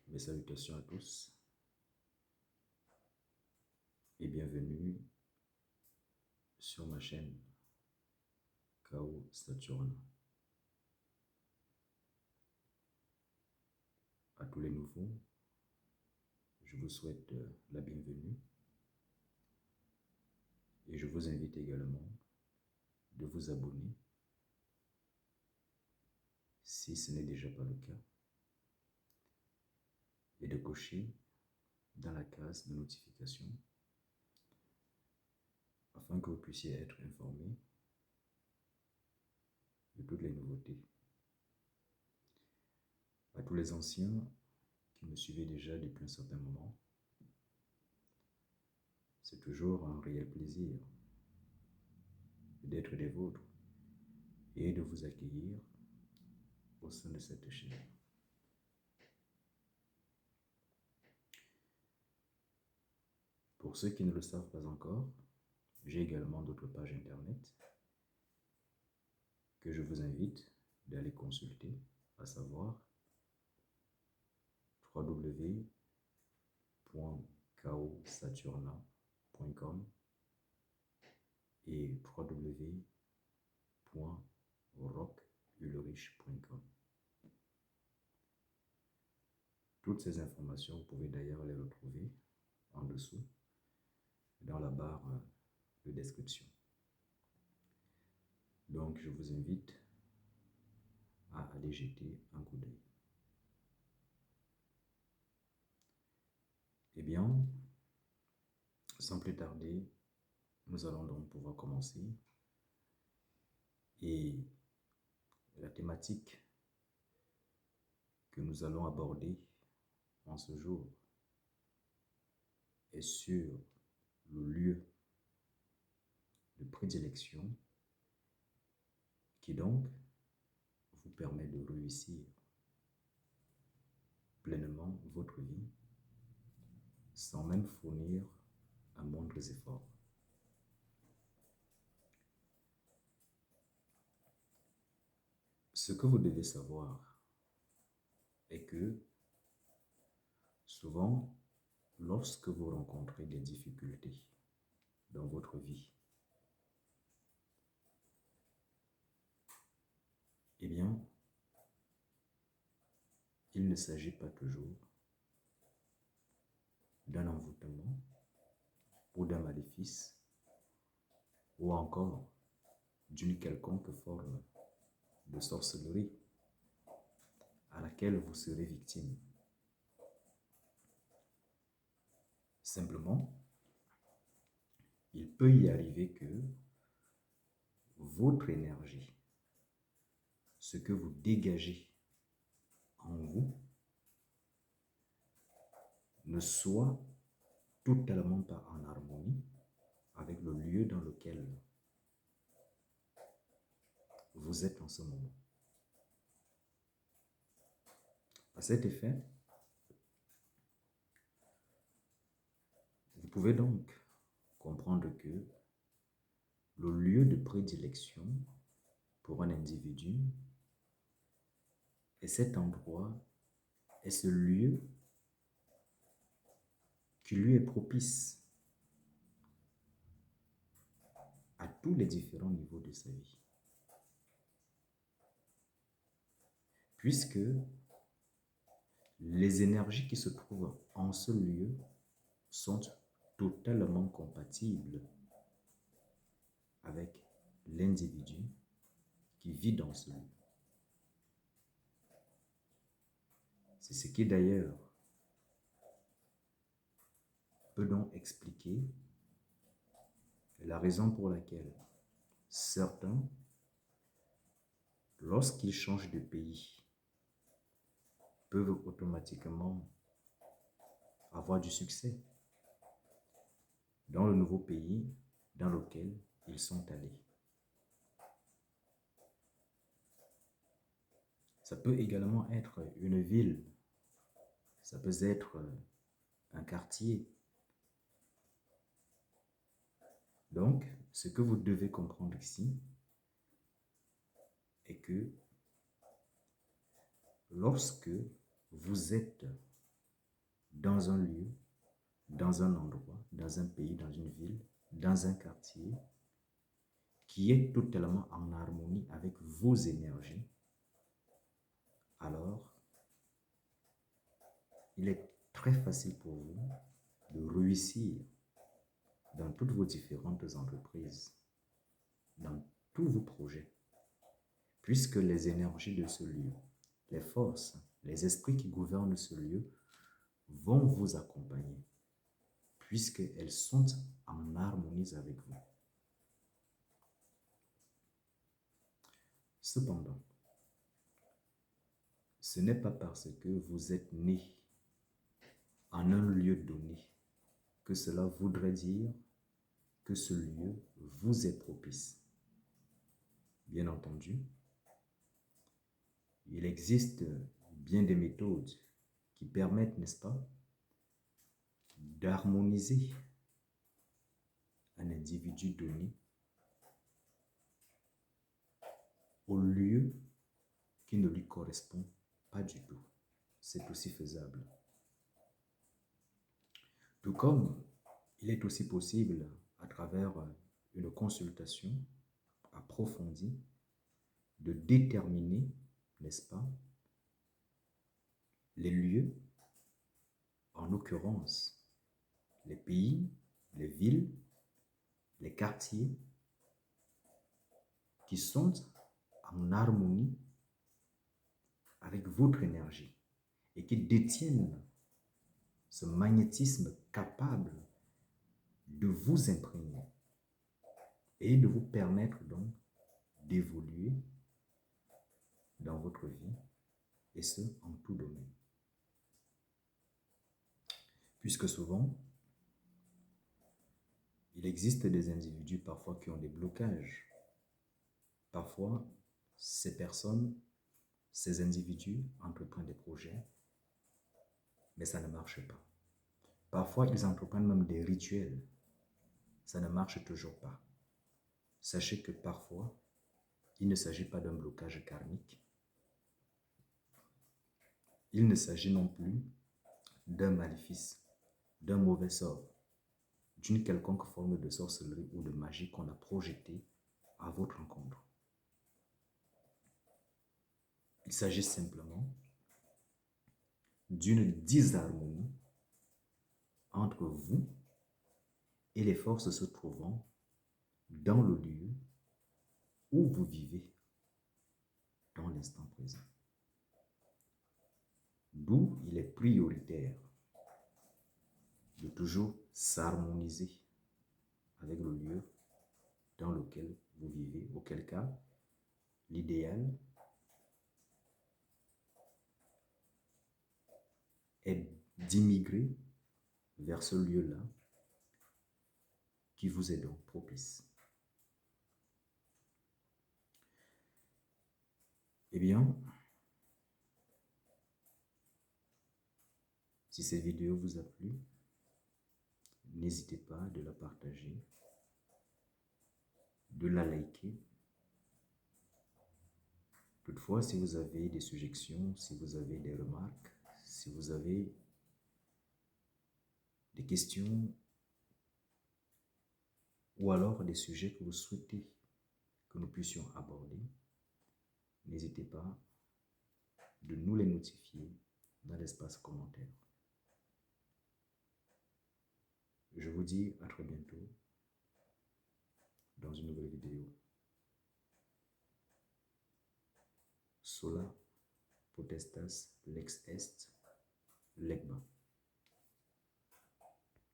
Mes salutations à tous et bienvenue sur ma chaîne Kao Saturne. À tous les nouveaux, je vous souhaite la bienvenue et je vous invite également de vous abonner si ce n'est déjà pas le cas et de cocher dans la case de notification afin que vous puissiez être informé de toutes les nouveautés. À tous les anciens qui me suivaient déjà depuis un certain moment, c'est toujours un réel plaisir d'être des vôtres et de vous accueillir au sein de cette chaîne. Pour ceux qui ne le savent pas encore, j'ai également d'autres pages internet que je vous invite d'aller consulter, à savoir www.kaosaturna.com et www.rockulrich.com. Toutes ces informations, vous pouvez d'ailleurs les retrouver en dessous dans la barre de description. Donc, je vous invite à aller jeter un coup d'œil. Eh bien, sans plus tarder, nous allons donc pouvoir commencer. Et la thématique que nous allons aborder en ce jour est sur le lieu de prédilection qui donc vous permet de réussir pleinement votre vie sans même fournir un moindre effort. Ce que vous devez savoir est que souvent, lorsque vous rencontrez des difficultés dans votre vie, eh bien, il ne s'agit pas toujours d'un envoûtement ou d'un maléfice ou encore d'une quelconque forme de sorcellerie à laquelle vous serez victime. Simplement, il peut y arriver que votre énergie, ce que vous dégagez en vous, ne soit totalement pas en harmonie avec le lieu dans lequel vous êtes en ce moment. À cet effet, vous pouvez donc comprendre que le lieu de prédilection pour un individu est cet endroit, est ce lieu qui lui est propice à tous les différents niveaux de sa vie. Puisque les énergies qui se trouvent en ce lieu sont totalement compatibles avec l'individu qui vit dans ce lieu. C'est ce qui d'ailleurs peut donc expliquer la raison pour laquelle certains, lorsqu'ils changent de pays, peuvent automatiquement avoir du succès dans le nouveau pays dans lequel ils sont allés. Ça peut également être une ville, ça peut être un quartier. Donc, ce que vous devez comprendre ici est que lorsque vous êtes dans un lieu, dans un endroit, dans un pays, dans une ville, dans un quartier, qui est totalement en harmonie avec vos énergies, alors il est très facile pour vous de réussir dans toutes vos différentes entreprises, dans tous vos projets, puisque les énergies de ce lieu, les forces, les esprits qui gouvernent ce lieu vont vous accompagner, puisqu'elles sont en harmonie avec vous. Cependant, ce n'est pas parce que vous êtes né en un lieu donné que cela voudrait dire que ce lieu vous est propice. Bien entendu, il existe bien des méthodes qui permettent, n'est-ce pas, d'harmoniser un individu donné au lieu qui ne lui correspond pas du tout. C'est aussi faisable. Tout comme il est aussi possible, à travers une consultation approfondie, de déterminer, n'est-ce pas, les lieux, en l'occurrence les pays, les villes, les quartiers qui sont en harmonie avec votre énergie et qui détiennent ce magnétisme capable de vous imprégner et de vous permettre donc d'évoluer dans votre vie, et ce, en tout domaine. Puisque souvent, il existe des individus parfois qui ont des blocages. Parfois, ces personnes, ces individus entreprennent des projets, mais ça ne marche pas. Parfois, ils entreprennent même des rituels. Ça ne marche toujours pas. Sachez que parfois, il ne s'agit pas d'un blocage karmique. Il ne s'agit non plus d'un maléfice, d'un mauvais sort, d'une quelconque forme de sorcellerie ou de magie qu'on a projetée à votre encontre. Il s'agit simplement d'une disharmonie entre vous et les forces se trouvant dans le lieu où vous vivez dans l'instant présent. D'où il est prioritaire de toujours s'harmoniser avec le lieu dans lequel vous vivez, auquel cas l'idéal est d'immigrer vers ce lieu-là qui vous est donc propice. Eh bien, si cette vidéo vous a plu, n'hésitez pas de la partager, de la liker. Toutefois, si vous avez des suggestions, si vous avez des remarques, si vous avez des questions ou alors des sujets que vous souhaitez que nous puissions aborder, n'hésitez pas de nous les notifier dans l'espace commentaire. Je vous dis à très bientôt dans une nouvelle vidéo. Sola potestas lex est legba.